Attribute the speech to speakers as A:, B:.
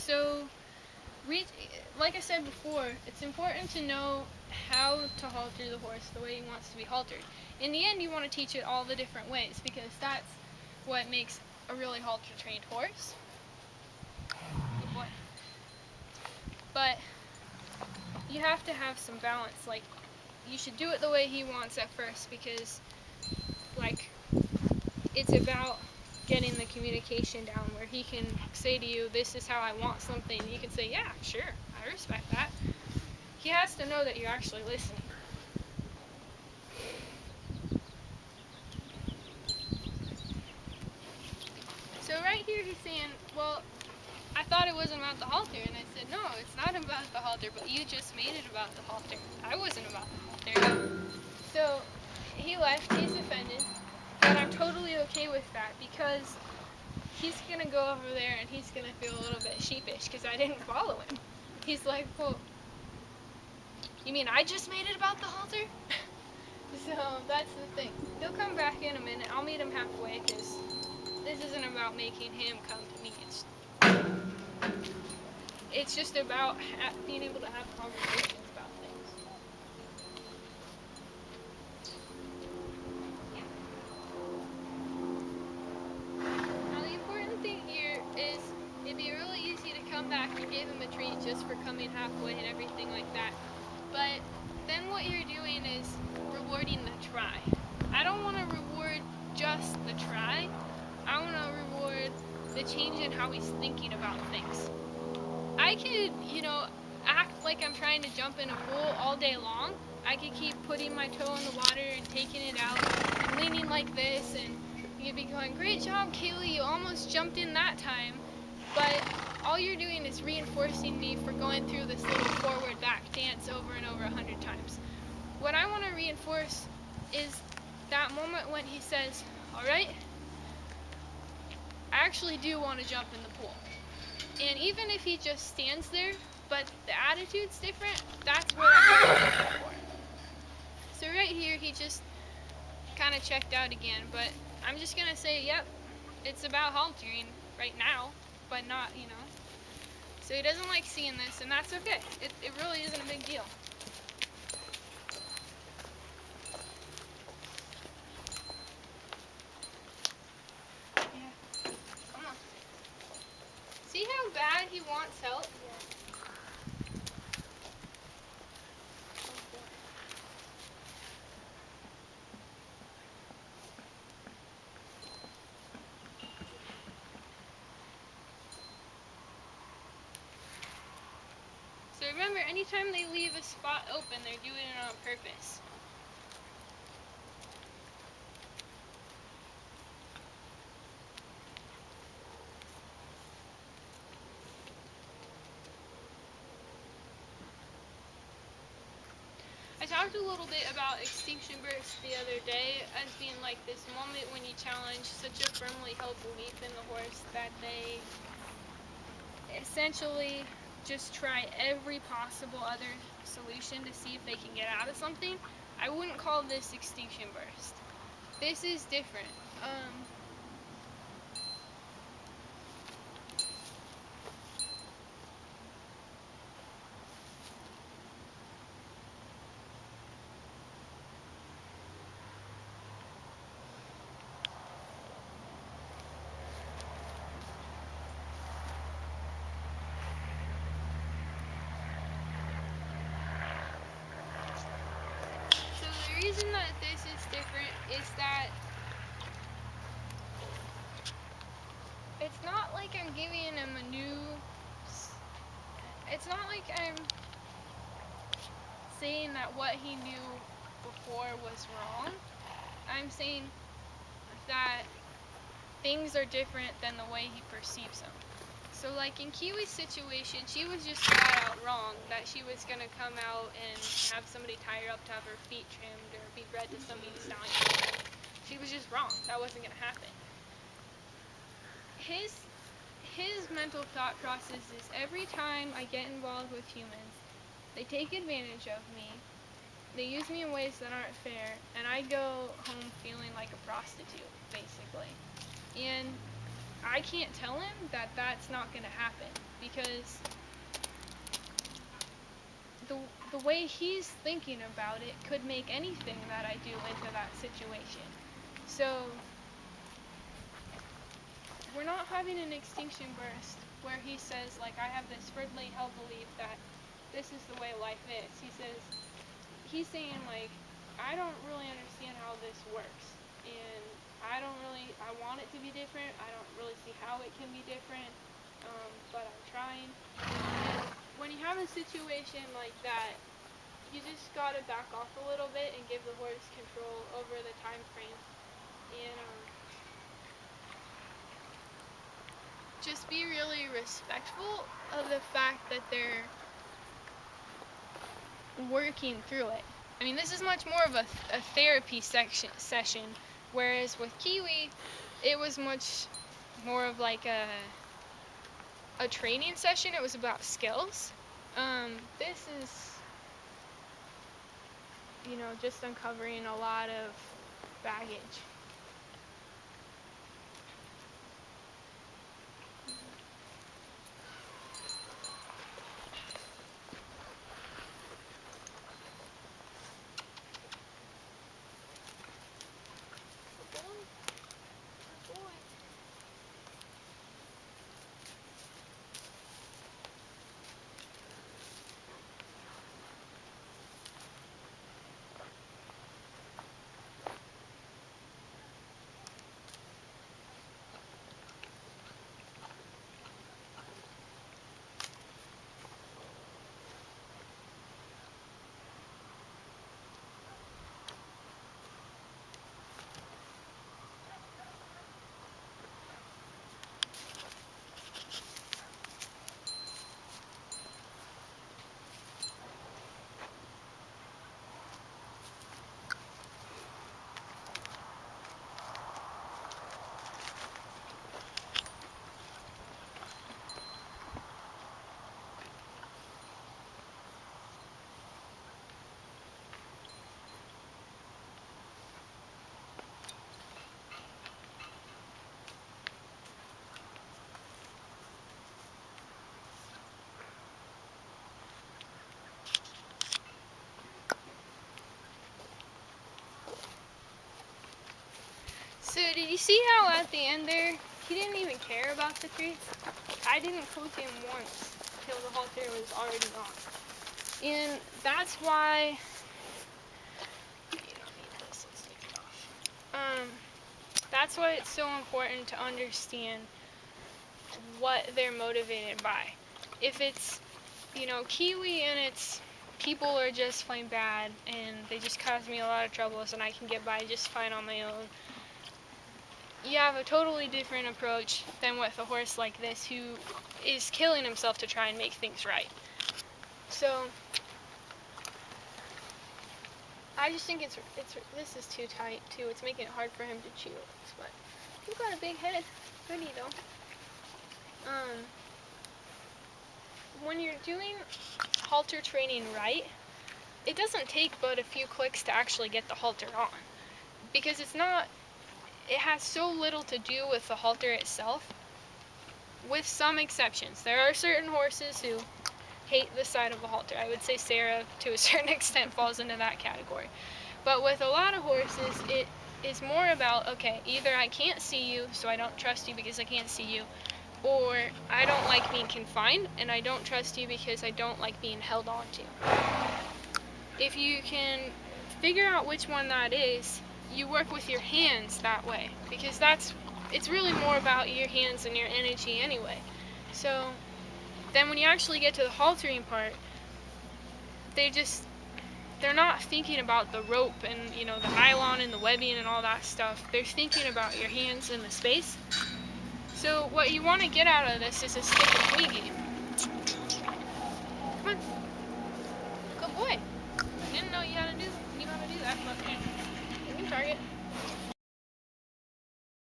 A: So, like I said before, it's important to know how to halter the horse the way he wants to be haltered. In the end, you want to teach it all the different ways, because that's what makes a really halter-trained horse. Good boy. But you have to have some balance. Like, you should do it the way he wants at first, because, like, it's about getting the communication down where he can say to you, this is how I want something. You can say, yeah, sure, I respect that. He has to know that you're actually listening. So right here he's saying, well, I thought it wasn't about the halter. And I said, no, it's not about the halter, but you just made it about the halter. I wasn't about the halter. So he left, he's offended, and I'm totally okay with that, because he's going to go over there and he's going to feel a little bit sheepish because I didn't follow him. He's like, well, you mean I just made it about the halter? So that's the thing. He'll come back in a minute. I'll meet him halfway, because this isn't about making him come to me. It's just about being able to have conversations about things. Now the important thing here is it'd be really easy to come back and give him a treat just for coming halfway and everything like that. But then what you're doing is rewarding the try. I don't want to reward just the try. I want to reward the change in how he's thinking about things. I could, act like I'm trying to jump in a pool all day long. I could keep putting my toe in the water and taking it out and leaning like this, and you'd be going, great job, Kaylee, you almost jumped in that time. But all you're doing is reinforcing me for going through this little forward-back dance over and over 100 times. What I want to reinforce is that moment when he says, all right, I actually do want to jump in the pool. And even if he just stands there, but the attitude's different, that's what I'm looking for. So right here, he just kind of checked out again, but I'm just going to say, yep, it's about haltering right now, but not, So he doesn't like seeing this, and that's okay. It really isn't a big deal. Yeah. Come on. See how bad he wants help? So remember, anytime they leave a spot open, they're doing it on purpose. I talked a little bit about extinction bursts the other day as being like this moment when you challenge such a firmly held belief in the horse that they essentially just try every possible other solution to see if they can get out of something. I wouldn't call this extinction burst. This is different. So the reason that this is different is that it's not like I'm giving him a new... It's not like I'm saying that what he knew before was wrong. I'm saying that things are different than the way he perceives them. So like in Kiwi's situation, she was just flat out wrong that she was going to come out and have somebody tie her up to have her feet trimmed or be bred to somebody's stallion. She was just wrong. That wasn't going to happen. His mental thought process is every time I get involved with humans, they take advantage of me, they use me in ways that aren't fair, and I go home feeling like a prostitute, basically. And I can't tell him that that's not going to happen, because the way he's thinking about it could make anything that I do into that situation. So we're not having an extinction burst where he says, like, I have this firmly held belief that this is the way life is. He's saying, like, I don't really understand how this works, and I want it to be different. I don't really see how it can be different, but I'm trying. And when you have a situation like that, you just gotta back off a little bit and give the horse control over the time frame, and just be really respectful of the fact that they're working through it. I mean, this is much more of a therapy session, whereas with Kiwi, it was much more of like a training session. It was about skills. This is, just uncovering a lot of baggage. So did you see how at the end there, he didn't even care about the treats? I didn't coach him once till the halter was already on. And that's why, you don't need this, let's take it off. That's why it's so important to understand what they're motivated by. If it's, Kiwi and its people are just plain bad and they just cause me a lot of troubles and I can get by just fine on my own, you have a totally different approach than with a horse like this who is killing himself to try and make things right. So I just think this is too tight too. It's making it hard for him to chew. But you've got a big head. Pretty though. When you're doing halter training right, it doesn't take but a few clicks to actually get the halter on, because it has so little to do with the halter itself, with some exceptions. There are certain horses who hate the sight of a halter. I would say Sarah, to a certain extent, falls into that category. But with a lot of horses, it is more about, okay, either I can't see you, so I don't trust you because I can't see you, or I don't like being confined, and I don't trust you because I don't like being held on to. If you can figure out which one that is, you work with your hands that way, because it's really more about your hands and your energy anyway. So then when you actually get to the haltering part, they're not thinking about the rope and the nylon and the webbing and all that stuff. They're thinking about your hands and the space. So what you want to get out of this is a stick and flea game. Come on. Good boy. Didn't know you knew how to do that, but okay. New target.